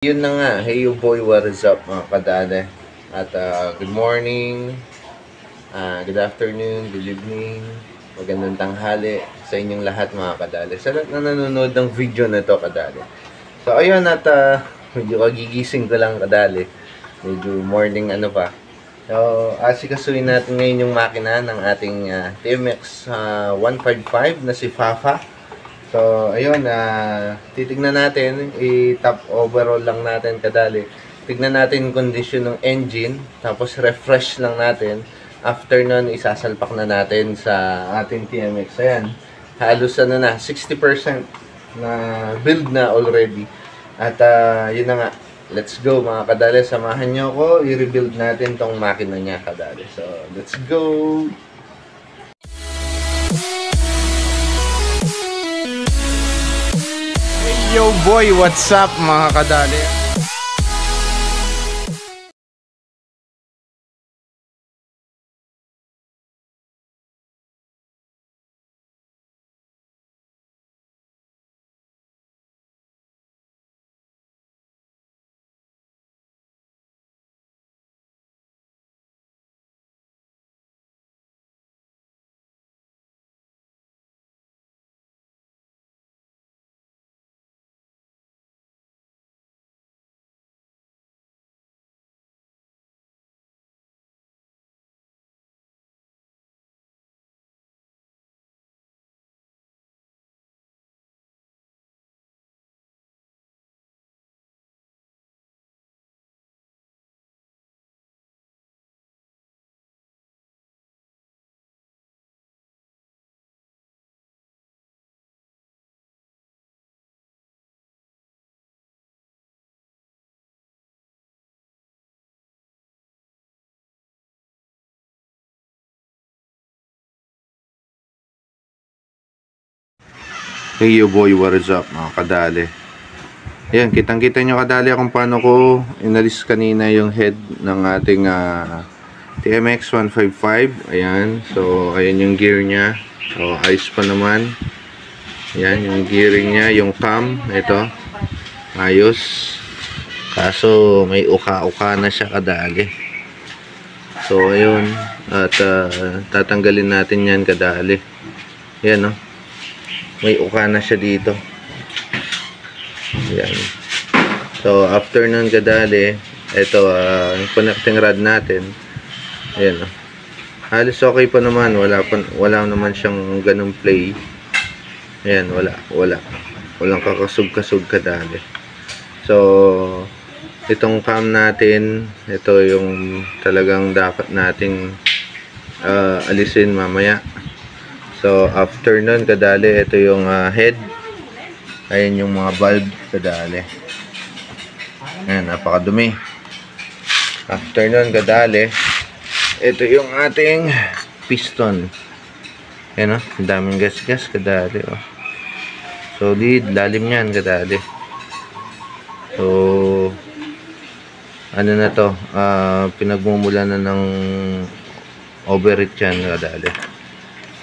Yun na nga, hey you boy, what is up mga kadale? At good morning, good afternoon, good evening, magandang tanghali sa inyong lahat mga kadale. Sa lahat na nanonood ng video na to kadale. So ayun at medyo kagigising ko lang kadale. Medyo morning ano pa. So asikasuhin natin ngayon yung makina ng ating TMX 155 na si Fafa. So, ayun, titignan natin, i-top overall lang natin kadali. Tignan natin yung condition ng engine, tapos refresh lang natin. After nun, isasalpak na natin sa ating TMX. Ayan, halos na, 60% na build na already. At yun na nga, let's go mga kadali. Samahan nyo ako, i-rebuild natin tong makina niya kadali. So, let's go! Yo boy, what's up mga kadali? Hey yo boy, what is up mga kadali? Ayan, kitang-kita nyo kadali kung paano ko inalis kanina yung head ng ating TMX 155. Ayan, so ayan yung gear nya. So ayos pa naman. Ayan yung gearing nya, yung cam, ito ayos. Kaso may uka-uka na siya kadali. So ayun, at tatanggalin natin yan kadali. Ayan, no? May uka na siya dito. Ayan. So, after nun kadali, ito, yung connecting rod natin. Ayan. Halos okay pa naman. Wala naman siyang ganung play. Ayan, wala. Walang kakasug-kasug kadali. So, itong cam natin, ito yung talagang dapat nating alisin mamaya. So, after nun, kadali, ito yung head. Ayan yung mga bulb, kadali. Ayan, napakadumi. After nun, kadali, ito yung ating piston. Ayan, oh, daming gas-gas, kadali, oh. Solid, lalim yan, kadali. So, ano na to, pinagmumula na ng overheat yan, kadali.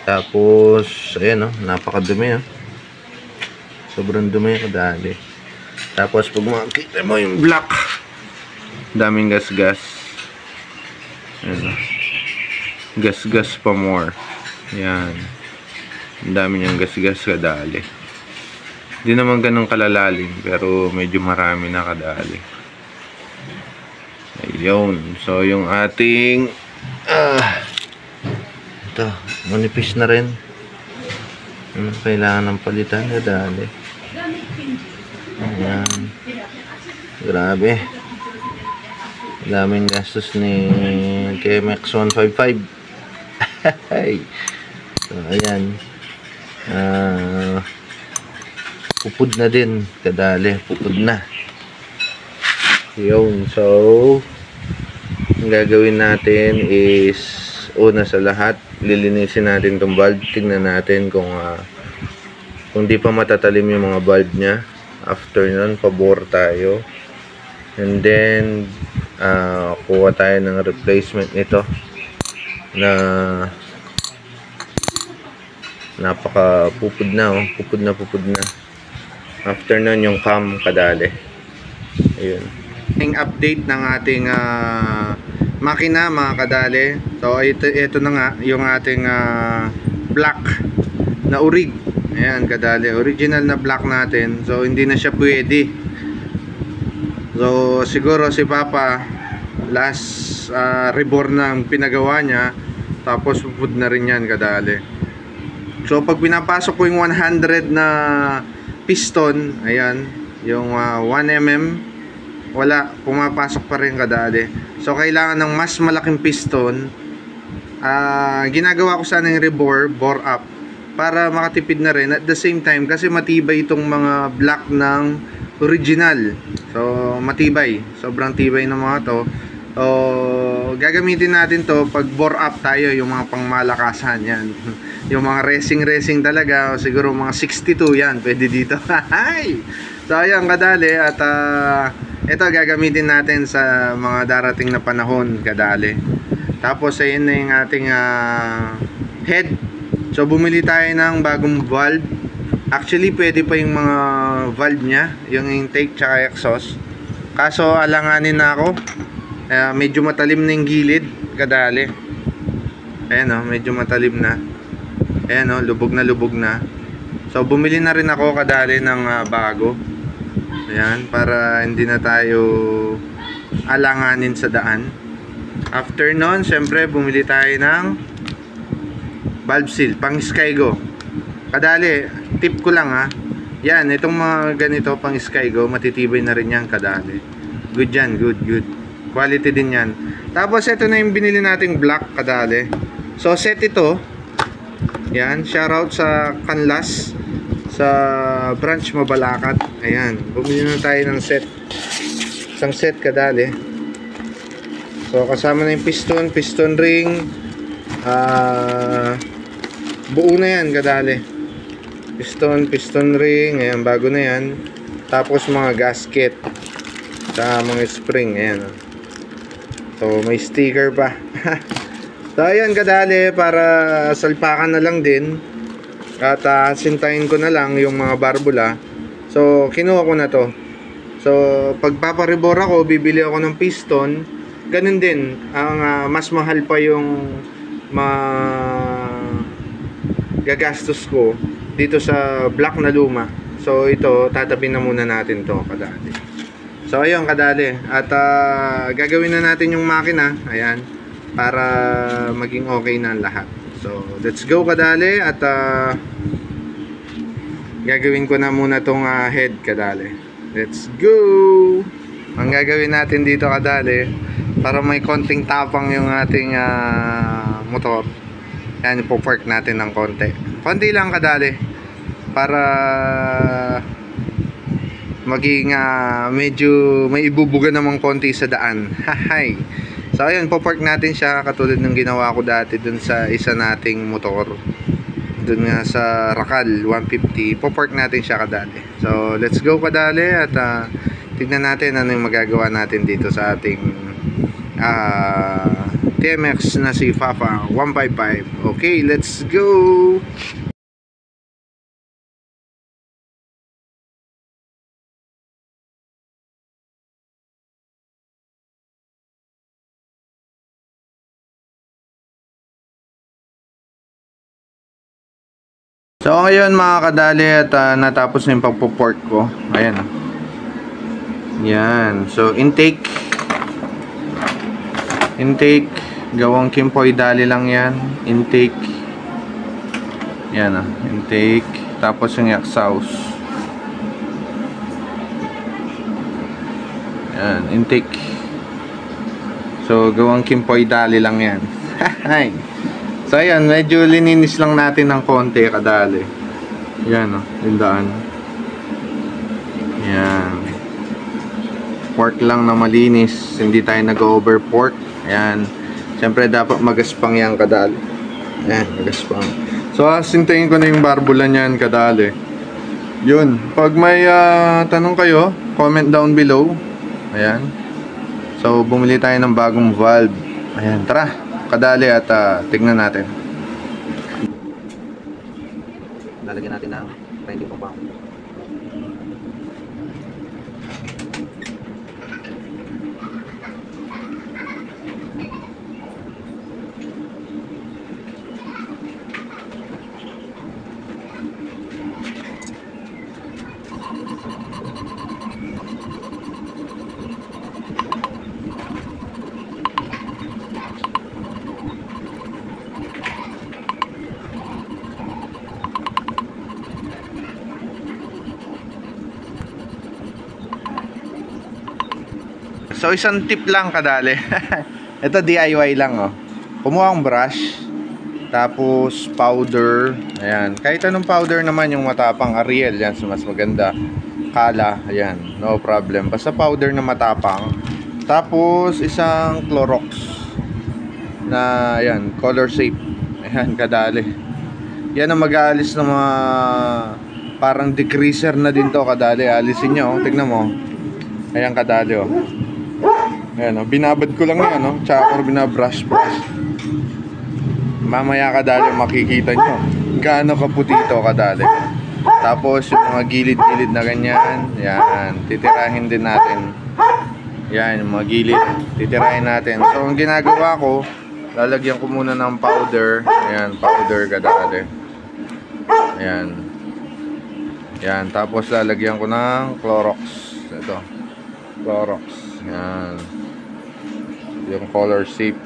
Tapos, ayan, oh, napakadumi, oh. Sobrang dumi kadali. Tapos, pag makikita mo yung black, daming gas-gas. Ayan, oh. Gas-gas pa more. Ayan. Ang dami niyang gas-gas kadali. Hindi naman ganun kalalalim, pero medyo marami na kadali. Ayun. So, yung ating ito, manipis na rin. Kailangan ng palitan na dali. Ayan. Grabe. Daming gastos ni TMX 155. So, ayan. Pupud na din. Kadali. Pupud na. Yun. So, ang gagawin natin is una sa lahat, lilinisin natin itong valve. Tingnan natin kung di pa matatalim yung mga valve nya. After nun, pabor tayo. And then, kuha tayo ng replacement nito na napaka pupud na, oh. Pupud na. After nun, yung cam kadali. Ayun. Yung update ng ating makina mga kadali. So ito na nga yung ating black na urig. Ayan kadali, original na black natin. So hindi na siya pwede. So siguro si Papa last reborn na pinagawa niya, tapos food na rin yan kadali. So pag pinapasok ko yung 100 na piston, ayan, yung 1mm, wala, pumapasok pa rin kadali. So kailangan ng mas malaking piston. Ginagawa ko sana yung bore up para makatipid na rin at the same time, kasi matibay itong mga block ng original. So matibay, sobrang tibay ng mga to. So gagamitin natin to pag bore up tayo, yung mga pangmalakasan yan. Yung mga racing talaga, o siguro mga 62 yan, pwede dito. So ayan kadali, at ito gagamitin natin sa mga darating na panahon kadali. Tapos ayun na yung ating head. So bumili tayo ng bagong valve. Actually pwede pa yung mga valve nya, yung intake tsaka exhaust. Kaso alanganin na ako, medyo matalim na yung gilid kadali. Ayan o, medyo matalim na. Ayan o, lubog na. So bumili na rin ako kadali ng bago. Ayan, para hindi na tayo alanganin sa daan. After nun, syempre bumili tayo ng valve seal pang Skygo kadali. Tip ko lang yan, itong mga ganito pang Skygo, matitibay na rin yan kadali. Good yan, good quality din yan. Tapos ito na yung binili nating black kadali. So set ito, yan, shoutout sa Canlas sa branch Mabalacat. Ayan, bumili na tayo ng set, isang set kadali. So kasama na yung piston ring, buo na yan kadali. Piston ring, ayan, bago na yan. Tapos mga gasket sa mga spring, ayan. So may sticker pa. So ayan kadali, para salpakan na lang din. At sintayin ko na lang yung mga barbula. So kinuha ko na to. So pag paparebor ako, bibili ako ng piston. Ganun din, ang mas mahal pa yung gagastos ko dito sa black na luma. So ito, tatabi na muna natin to kadali. So ayun kadali, at gagawin na natin yung makina, ayan, para maging okay na lahat. So let's go kadali, at gagawin ko na muna tong head kadali. Let's go. Ang gagawin natin dito kadali, para may konting tapang yung ating motor, yan, ipo-park natin ng konti lang kadali, para maging medyo may ibubuga namang konti sa daan. Hahay. So ayun, po-park natin siya katulad ng ginawa ko dati dun sa isa nating motor, dun nga sa Rakal 150. Po-park natin siya kadali. So let's go kadali, at tignan natin ano yung magagawa natin dito sa ating TMX na si Fafa 155. Okay, let's go. So ngayon mga kadali, at natapos na yung pagpo-port ko. Ayan. Yan. So intake, gawang Kimpoy dali lang yan. Intake, yan intake. Tapos yung exhaust, yan, intake. So gawang Kimpoy dali lang yan. Hi. So ayan, medyo lininis lang natin ng konti kadali. Yan yung daan. Yan. Pork lang na malinis, hindi tayo nag-over pork. Ayan. Siyempre dapat magaspang yan kadali. Ayan, magaspang. So sintayin ko na yung barbula niyan kadali. Yun. Pag may tanong kayo, comment down below. Ayan. So bumili tayo ng bagong valve. Ayan, tara kadali, at tignan natin. Lalagyan natin ng 20 compound. So isang tip lang kadali. Ito DIY lang oh. Kumuha akong brush, tapos powder. Ayan, kahit anong powder naman, yung matapang Ariel, yan mas maganda. Kala, ayan, no problem. Basta powder na matapang. Tapos isang Clorox na ayan, color safe. Ayan, kadali. Yan ang mag-aalis ng mga parang degreaser na din to kadali. Alisin nyo, oh. Tignan mo. Ayan kadali oh. Ayan, oh. Binabad ko lang yan oh. Tsaka binabrush. Mamaya kadali makikita nyo gaano kaputi ito kadali. Tapos yung mga gilid-gilid na ganyan, yan, titirahin din natin. Yan, yung mga gilid, titirahin natin. So ang ginagawa ko, lalagyan ko muna ng powder. Ayan, powder kadali. Ayan. Yan, tapos lalagyan ko ng Clorox. Ito, Clorox. Yan, yung color shape.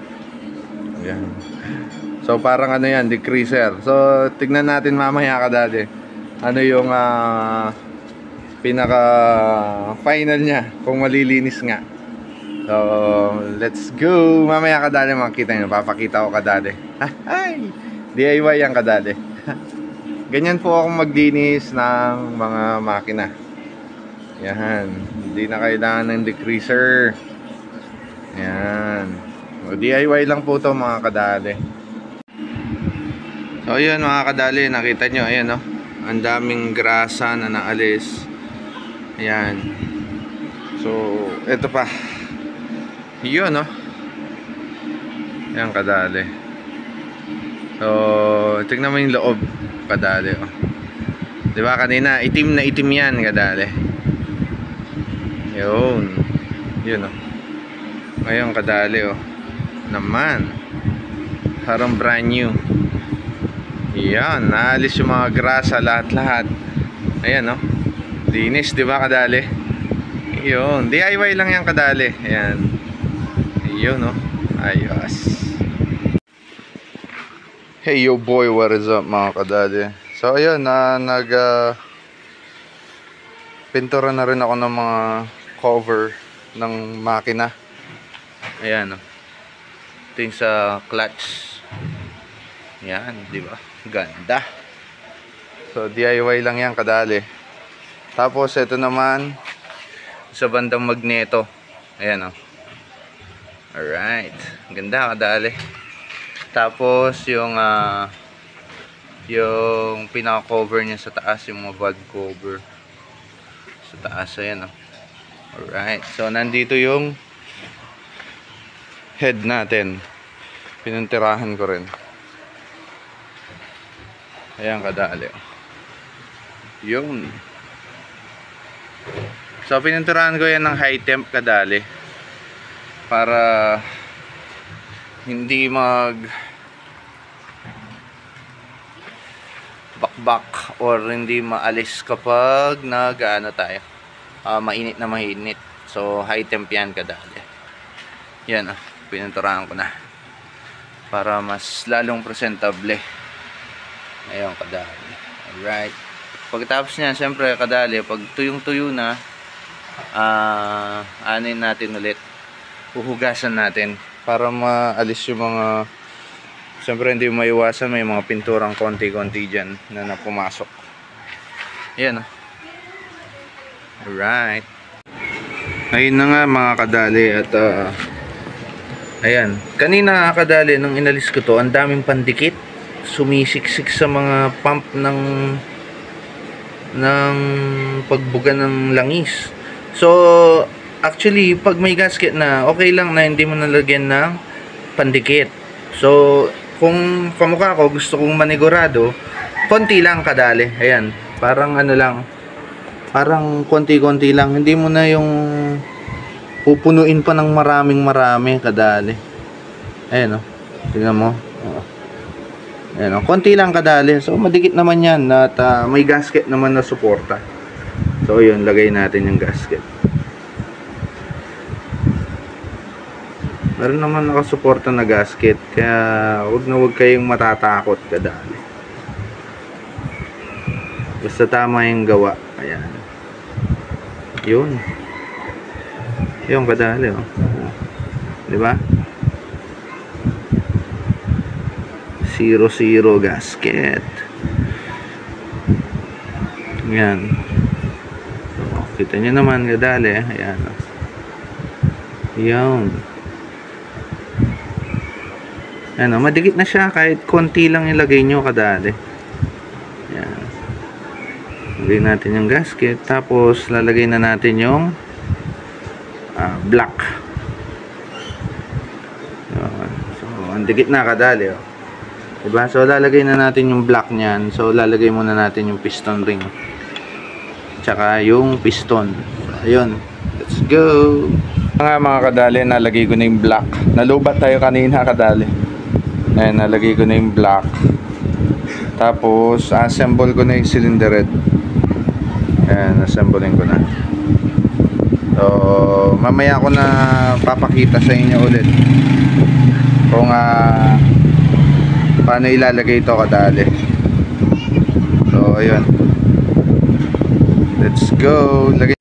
Yan. So parang ano yan, degreaser. So tignan natin mamaya kadali ano yung pinaka final nya, kung malilinis nga. So let's go. Mamaya kadali makikita nyo, papakita ko kadali. Ay, DIY yan kadali. Ganyan po akong maglinis ng mga makina. Yan, hindi na kailangan ng degreaser. Yan, o, DIY lang po to mga kadali. So yun mga kadali, nakita nyo, ayan oh, ang daming grasa na naalis. Ayan. So ito pa. Yun oh. Ayan kadali. So tignan mo yung loob kadali oh. Diba kanina itim na itim yan kadali. Yun. Yun oh. Ngayon kadali oh. Naman parang brand new. Yan, naalis yung mga grasa lahat-lahat. Ayan, no? Linis, di ba, kadali? Yun, DIY lang yan, kadali. Ayan. Yun, no? Ayos. Hey, yo boy, what is up, mga kadali? So, ayun, pintura na rin ako ng mga cover ng makina. Ayan, no? Ito yung sa clutch. Yan, di ba? Ganda. So DIY lang yan kadali. Tapos ito naman sa bandang magneto. Ayan oh. Alright. Ganda kadali. Tapos yung pinaka-cover niya sa taas, yung mga valve cover sa taas, ayan oh. Alright. So nandito yung head natin. Pinintirahan ko rin. Ayan kadali. Yun. So pininturahan ko yan ng high temp kadali para hindi mag bakbak or hindi maalis kapag nag-ano tayo, mainit na mainit. So high temp yan kadali. Yan pininturahan ko na para mas lalong presentable. Ayun kadali. Alright. Pagkatapos niyan, syempre kadali, pag tuyong-tuyo na, anin natin ulit. Uhugasan natin para maalis yung mga, syempre hindi maiwasan, may mga pinturang konti-konti dyan na napumasok. Ayan. Alright. Ayun na nga mga kadali at ayan. Kanina kadali, nung inalis ko to, ang daming pandikit. Sumisiksik sa mga pump ng pagbuga ng langis. So actually pag may gasket na, okay lang na hindi mo nalagyan ng pandikit. So kung kamukha ko, gusto kong manigurado, konti lang kadali. Ayan, parang ano lang, parang konti-konti lang, hindi mo na yung pupunuin pa ng marami kadali. Ayan o, tingnan mo. Ayan, konti lang kadali. So madikit naman yan at may gasket naman na suporta. So yun, lagay natin yung gasket. Meron naman nakasuporta na gasket, kaya huwag kayong matatakot kadali. Basta tama yung gawa. Ayan. Yun. Yung kadali, oh. Diba? 0-0 gasket. Yan. So, kita nyo naman kadali. Ayan, oh. Yan. Ano, madikit na siya kahit konti lang ilagay nyo kadali. Yan. Lagay natin yung gasket. Tapos, lalagay na natin yung black. So, ang dikit na kadali, oh. Diba? So, lalagay na natin yung black niyan. So, lalagay muna natin yung piston ring. Tsaka yung piston. Ayun. Let's go! Mga kadali, nalagay ko na yung black. Nalubat tayo kanina kadali. Ayan, nalagay ko na yung black. Tapos, assemble ko na yung cylinder head. Ayan, assembling ko na. So, mamaya ko na papakita sa inyo ulit kung paano ilalagay ito kadali. So, ayun. Let's go. Lagay.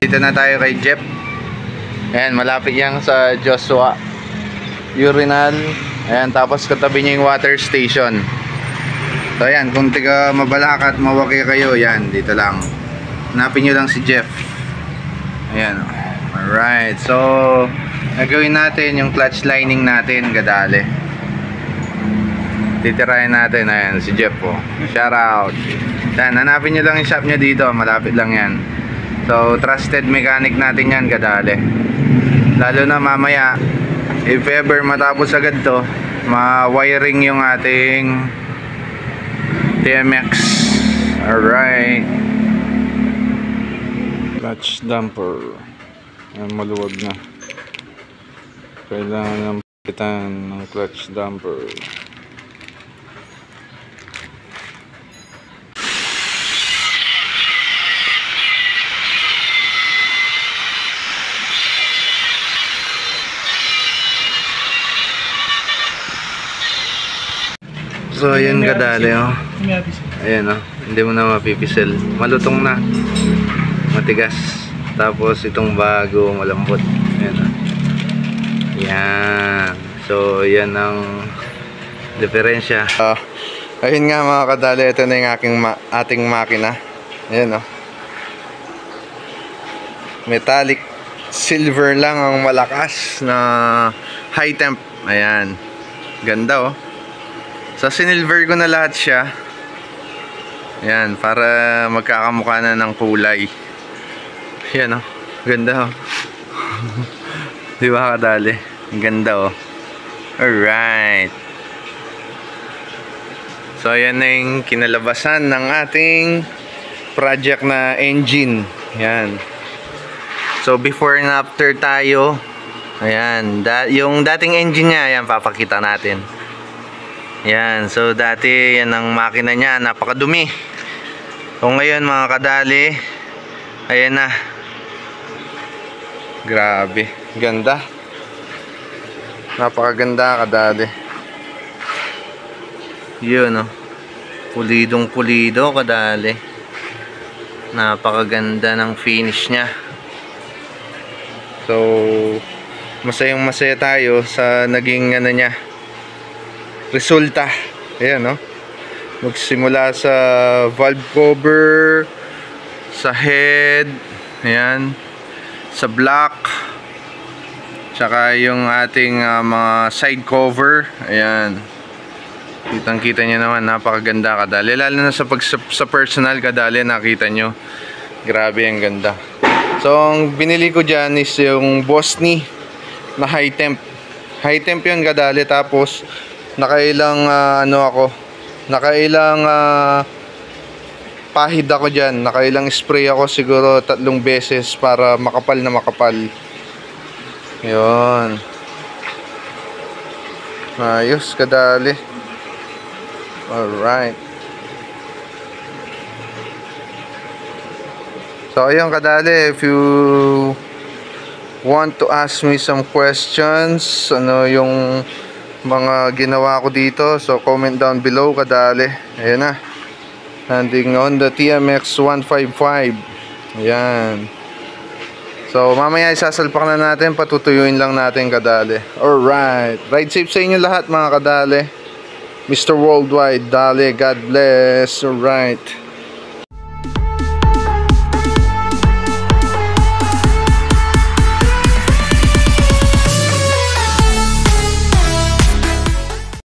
Dito na tayo kay Jeff. Ayan, malapit yan sa Joshua Urinal. Ayan, tapos katabi niya yung water station. So ayan, kung tiga Mabalacat, Mawaki kayo, yan, dito lang. Hanapin nyo lang si Jeff. Ayan. Alright, so gagawin natin yung clutch lining natin kadali. Titirahin natin. Ayan, si Jeff po. Shout out. Ayan, hanapin nyo lang yung shop nya dito. Malapit lang yan. So, trusted mechanic natin yan kadali. Lalo na mamaya, if ever matapos agad to, ma-wiring yung ating TMX. Alright. Clutch damper. Ayan, maluwag na. Kailangan ng pagitan ng clutch damper. So, ayun kadali, oh. Ayan, oh. Hindi mo na mapipisel. Malutong na. Matigas. Tapos, itong bago, malambot. Ayan, oh. Ayan. So, yan ang diferensya. Ayun nga mga kadali. Ito na yung ating makina. Ayan, oh. Metallic silver lang ang malakas na high temp. Ayan. Ganda, oh. So, sinilver ko na lahat siya. Ayan, para magkakamukha na ng kulay. Ayan, oh. Ganda, oh. Diba kadali? Ganda, oh. Alright. So, ayan na yung kinalabasan ng ating project na engine. Ayan. So, before and after tayo. Ayan. Yung dating engine niya, ayan, papakita natin. Yan, so dati yan ang makina niya, napakadumi. So ngayon mga kadali, ayan na. Grabe, ganda. Napakaganda kadali. Yun, oh. Pulidong pulido kadali. Napakaganda ng finish niya. So masayang masaya tayo sa naging ano niya, resulta. Ayan, no? Magsimula sa valve cover, sa head, ayan, sa block, tsaka yung ating mga side cover. Ayan, kitang kita nyo naman, napakaganda kadali. Lalo na sa personal kadali, nakita nyo, grabe ang ganda. So ang binili ko dyan is yung Bosni na high temp. High temp yun kadali. Tapos nakailang nakailang pahid ako dyan, nakailang spray ako, siguro 3 beses para makapal na makapal. Yun, ayos kadali. Alright. So, ayun kadali, if you want to ask me some questions, ano yung mga ginawa ko dito, so comment down below kadali. Ayan na. Landing on the TMX 155. Ayan. So, mamaya isasalpak na natin, patutuyuin lang natin kadali. Alright. Ride safe sa inyo lahat mga kadali. Mr. Worldwide, dali, God bless. Alright.